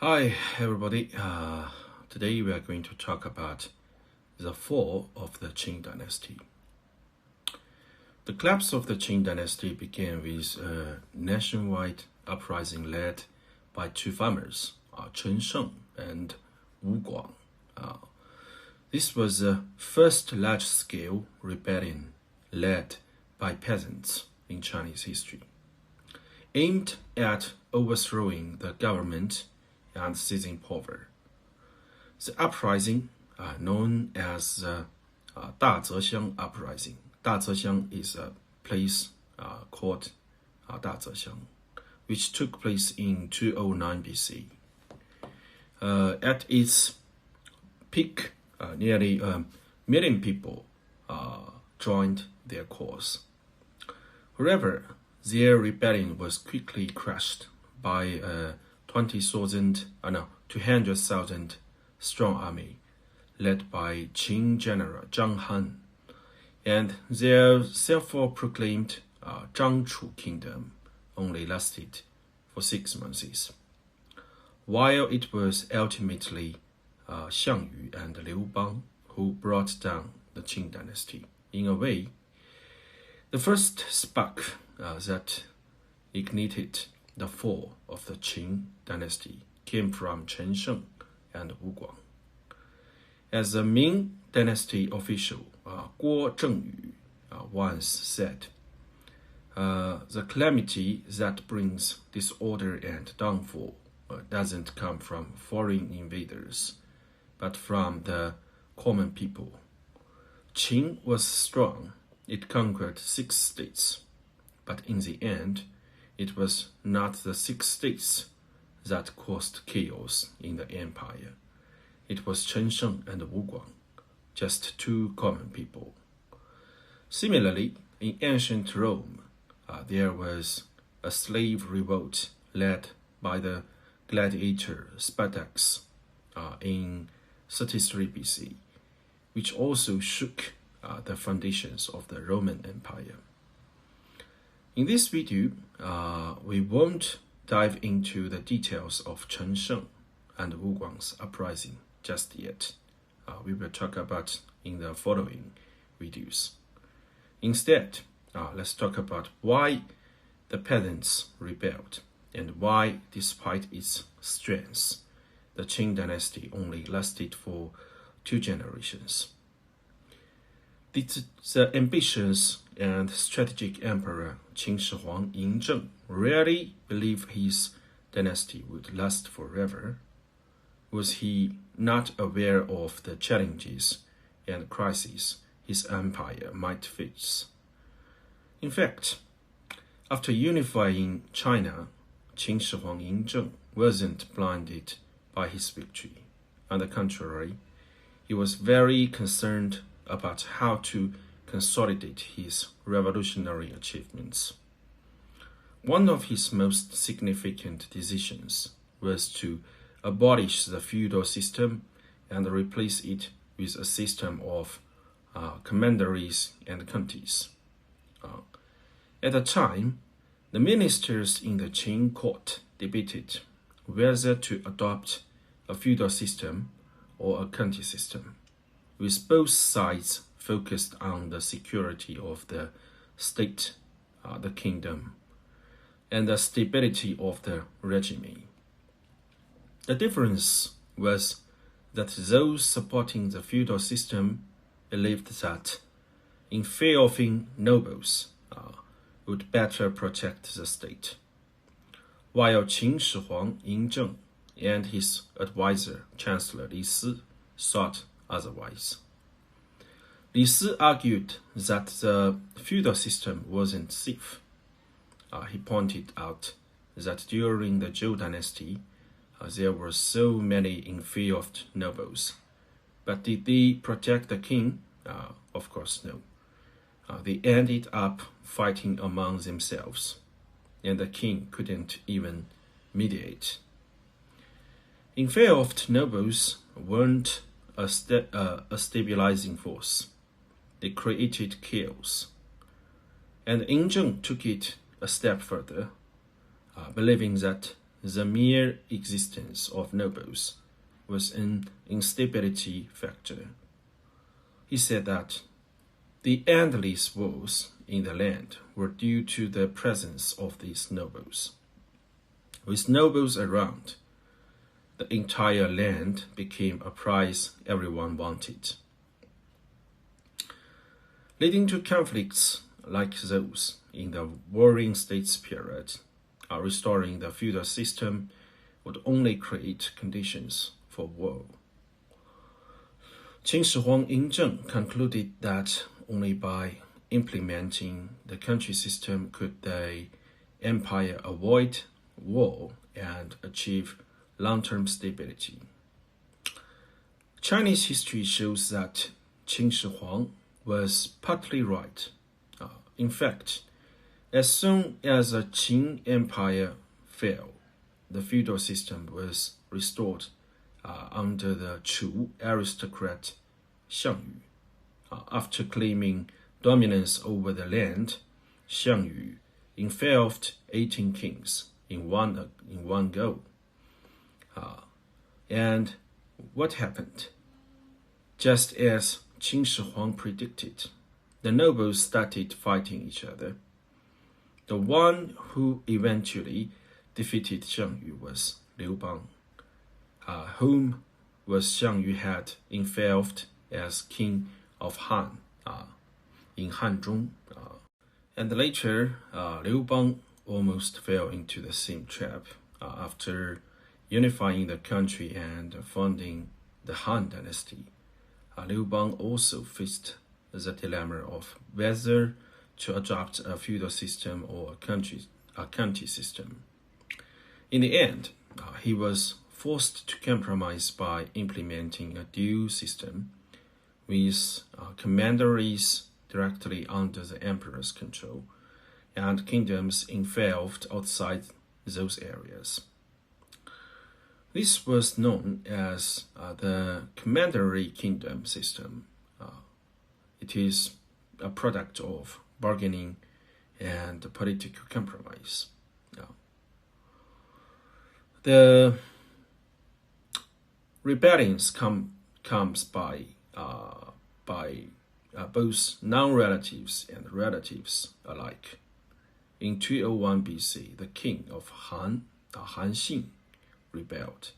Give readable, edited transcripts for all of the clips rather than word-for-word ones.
Hi everybody, today we are going to talk about the fall of the Qin Dynasty. The collapse of the Qin Dynasty began with a nationwide uprising led by two farmers, Chen Sheng and Wu Guang. This was the first large-scale rebellion led by peasants in Chinese history, aimed at overthrowing the government and seizing power. The uprising, known as the Dazhexiang uprising. Dazhexiang is a place called Dazhexiang, which took place in 209 BC. At its peak, nearly a million people joined their cause. However, their rebellion was quickly crushed by a 200,000 strong army led by Qin General Zhang Han and their self-proclaimed Zhang-Chu kingdom only lasted for 6 months, while it was ultimately Xiang Yu and Liu Bang who brought down the Qin dynasty. In a way, the first spark that ignited the fall of the Qin dynasty came from Chen Sheng and Wu Guang. As a Ming dynasty official, Guo Zhengyu, once said, the calamity that brings disorder and downfall doesn't come from foreign invaders, but from the common people. Qin was strong. It conquered 6 states, but in the end, it was not the 6 states that caused chaos in the empire. It was Chen Sheng and Wu Guang, just 2 common people. Similarly, in ancient Rome, there was a slave revolt led by the gladiator Spartacus in 33 BC, which also shook the foundations of the Roman Empire. In this video, we won't dive into the details of Chen Sheng and Wu Guang's uprising just yet. We will talk about in the following videos. Instead, let's talk about why the peasants rebelled and why, despite its strengths, the Qin dynasty only lasted for 2 generations. The ambitious and strategic emperor Qin Shi Huang Yingzheng really believed his dynasty would last forever. Was he not aware of the challenges and crises his empire might face? In fact, after unifying China, Qin Shi Huang Yingzheng wasn't blinded by his victory. On the contrary, he was very concerned about how to consolidate his revolutionary achievements. One of his most significant decisions was to abolish the feudal system and replace it with a system of commanderies and counties. At the time, the ministers in the Qin court debated whether to adopt a feudal system or a county system, with both sides focused on the security of the state, the kingdom, and the stability of the regime. The difference was that those supporting the feudal system believed that inferior nobles would better protect the state, while Qin Shi Huang Yingzheng and his advisor, Chancellor Li Si, thought otherwise. Li Si argued that the feudal system wasn't safe. He pointed out that during the Zhou dynasty, there were so many engulfed nobles. But did they protect the king? Of course, no. They ended up fighting among themselves, and the king couldn't even mediate. Engulfed nobles weren't a stabilizing force. They created chaos. And Yingzheng took it a step further, believing that the mere existence of nobles was an instability factor. He said that the endless wars in the land were due to the presence of these nobles. With nobles around, the entire land became a prize everyone wanted, leading to conflicts like those in the Warring States period. Restoring the feudal system would only create conditions for war. Qin Shi Huang Yingzheng concluded that only by implementing the country system could the empire avoid war and achieve long-term stability. Chinese history shows that Qin Shi Huang was partly right. In fact, as soon as the Qin Empire fell, the feudal system was restored under the Chu aristocrat Xiang Yu. After claiming dominance over the land, Xiang Yu engulfed 18 kings in one go. And what happened? Just as Qin Shi Huang predicted, the nobles started fighting each other. The one who eventually defeated Xiang Yu was Liu Bang, whom Xiang Yu had engulfed as king of Han in Hanzhong. And later, Liu Bang almost fell into the same trap after unifying the country and founding the Han Dynasty. Liu Bang also faced the dilemma of whether to adopt a feudal system or a county system. In the end, he was forced to compromise by implementing a dual system with commanderies directly under the emperor's control and kingdoms engulfed outside those areas. This was known as the commandery kingdom system. It is a product of bargaining and political compromise. The rebellions comes by both non-relatives and relatives alike. In 201 BC, the king of Han, Han Xin, rebelled.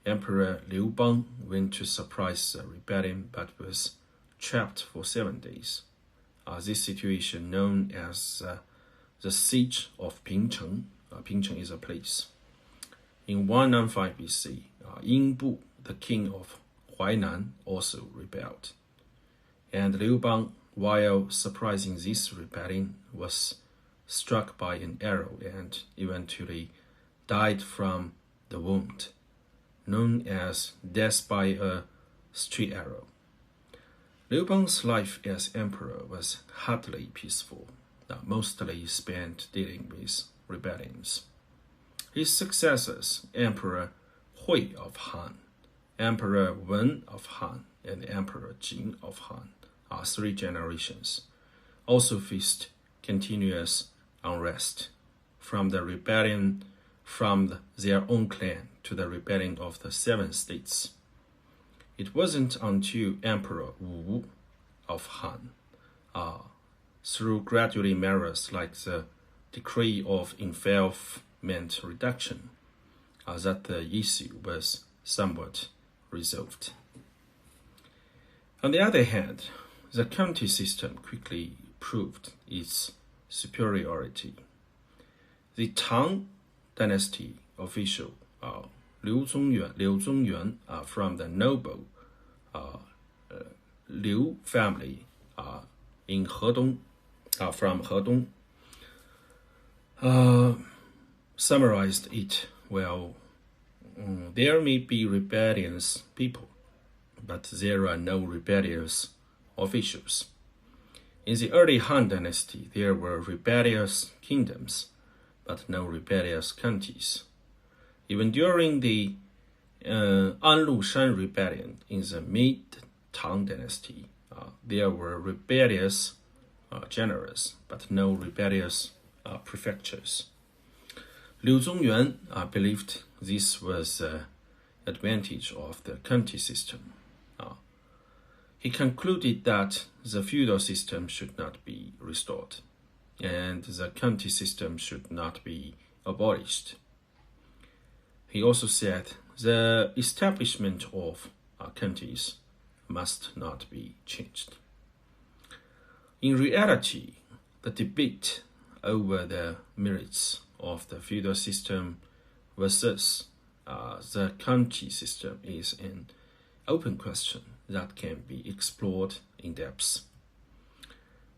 Emperor Liu Bang went to suppress the rebellion but was trapped for 7 days. This situation known as the Siege of Pingcheng. Pingcheng is a place. In 195 BC, Yingbu, the king of Huainan, also rebelled. And Liu Bang, while suppressing this rebellion, was struck by an arrow and eventually died from the wound, known as death by a straight arrow. Liu Bang's life as emperor was hardly peaceful, mostly spent dealing with rebellions. His successors, Emperor Hui of Han, Emperor Wen of Han, and Emperor Jin of Han, 3 generations, also faced continuous unrest, from the rebellion from their own clan to the rebellion of the 7 states. It wasn't until Emperor Wu of Han, through gradual measures like the Decree of Engulfment Reduction, that the issue was somewhat resolved. On the other hand, the county system quickly proved its superiority. The Tang Dynasty official Liu Zongyuan from the noble Liu family in Hedong, from Hedong, summarized it well. There may be rebellious people, but there are no rebellious officials. In the early Han Dynasty, there were rebellious kingdoms, but no rebellious counties. Even during the Anlushan rebellion in the mid-Tang Dynasty, there were rebellious generals, but no rebellious prefectures. Liu Zongyuan believed this was the advantage of the county system. He concluded that the feudal system should not be restored, and the county system should not be abolished. He also said the establishment of counties must not be changed. In reality, the debate over the merits of the feudal system versus the county system is an open question that can be explored in depth.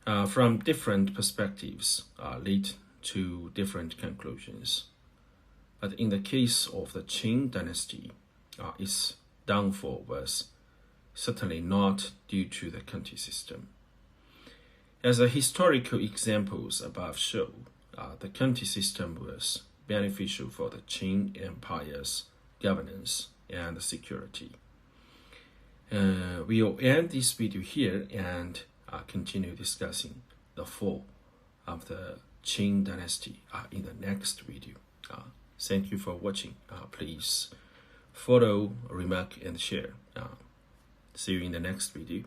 From different perspectives lead to different conclusions. But in the case of the Qin Dynasty, its downfall was certainly not due to the county system. As the historical examples above show, the county system was beneficial for the Qin Empire's governance and security. We will end this video here and continue discussing the fall of the Qin Dynasty in the next video. Thank you for watching. Please follow, remark, and share. See you in the next video.